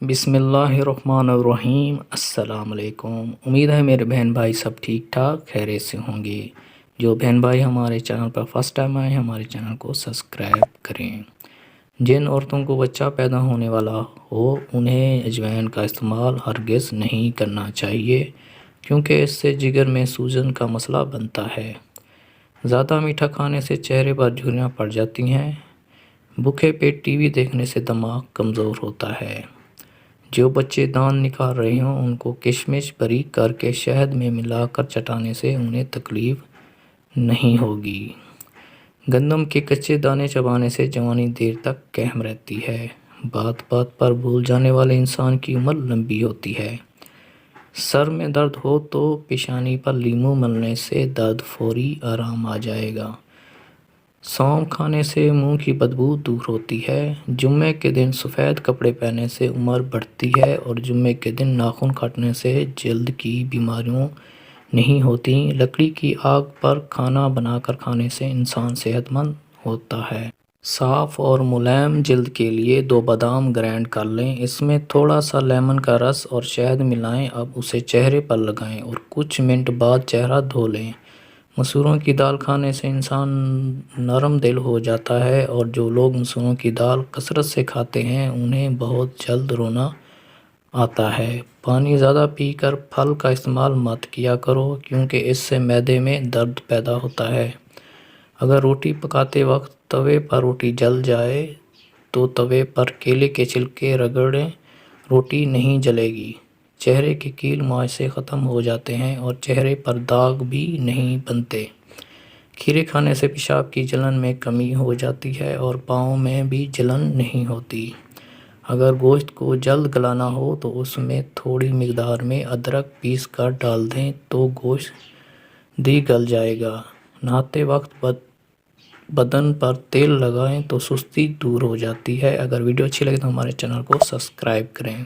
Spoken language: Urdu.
بسم اللہ الرحمن الرحیم۔ السلام علیکم۔ امید ہے میرے بہن بھائی سب ٹھیک ٹھاک خیریت سے ہوں گے۔ جو بہن بھائی ہمارے چینل پر فرسٹ ٹائم آئے ہمارے چینل کو سبسکرائب کریں۔ جن عورتوں کو بچہ پیدا ہونے والا ہو انہیں اجوائن کا استعمال ہرگز نہیں کرنا چاہیے، کیونکہ اس سے جگر میں سوجن کا مسئلہ بنتا ہے۔ زیادہ میٹھا کھانے سے چہرے پر جھریاں پڑ جاتی ہیں۔ بھوکے پیٹ ٹی وی دیکھنے سے دماغ کمزور ہوتا ہے۔ جو بچے دانت نکال رہے ہوں ان کو کشمش باریک کر کے شہد میں ملا کر چٹانے سے انہیں تکلیف نہیں ہوگی۔ گندم کے کچے دانے چبانے سے جوانی دیر تک قائم رہتی ہے۔ بات بات پر بھول جانے والے انسان کی عمر لمبی ہوتی ہے۔ سر میں درد ہو تو پیشانی پر لیموں ملنے سے درد فوری آرام آ جائے گا۔ سونف کھانے سے منہ کی بدبو دور ہوتی ہے۔ جمعے کے دن سفید کپڑے پہننے سے عمر بڑھتی ہے اور جمعے کے دن ناخن کاٹنے سے جلد کی بیماریوں نہیں ہوتی۔ لکڑی کی آگ پر کھانا بنا کر کھانے سے انسان صحت مند ہوتا ہے۔ صاف اور ملائم جلد کے لیے 2 بادام گرائنڈ کر لیں، اس میں تھوڑا سا لیمن کا رس اور شہد ملائیں، اب اسے چہرے پر لگائیں اور کچھ منٹ بعد چہرہ دھو لیں۔ مسوروں کی دال کھانے سے انسان نرم دل ہو جاتا ہے اور جو لوگ مسوروں کی دال کثرت سے کھاتے ہیں انہیں بہت جلد رونا آتا ہے۔ پانی زیادہ پی کر پھل کا استعمال مت کیا کرو، کیونکہ اس سے معدے میں درد پیدا ہوتا ہے۔ اگر روٹی پکاتے وقت توے پر روٹی جل جائے تو توے پر کیلے کے چھلکے رگڑیں، روٹی نہیں جلے گی۔ چہرے کے کیل مائع ختم ہو جاتے ہیں اور چہرے پر داغ بھی نہیں بنتے۔ کھیرے کھانے سے پیشاب کی جلن میں کمی ہو جاتی ہے اور پاؤں میں بھی جلن نہیں ہوتی۔ اگر گوشت کو جلد گلانا ہو تو اس میں تھوڑی مقدار میں ادرک پیس کر ڈال دیں تو گوشت بھی گل جائے گا۔ نہاتے وقت بدن پر تیل لگائیں تو سستی دور ہو جاتی ہے۔ اگر ویڈیو اچھی لگے تو ہمارے چینل کو سبسکرائب کریں۔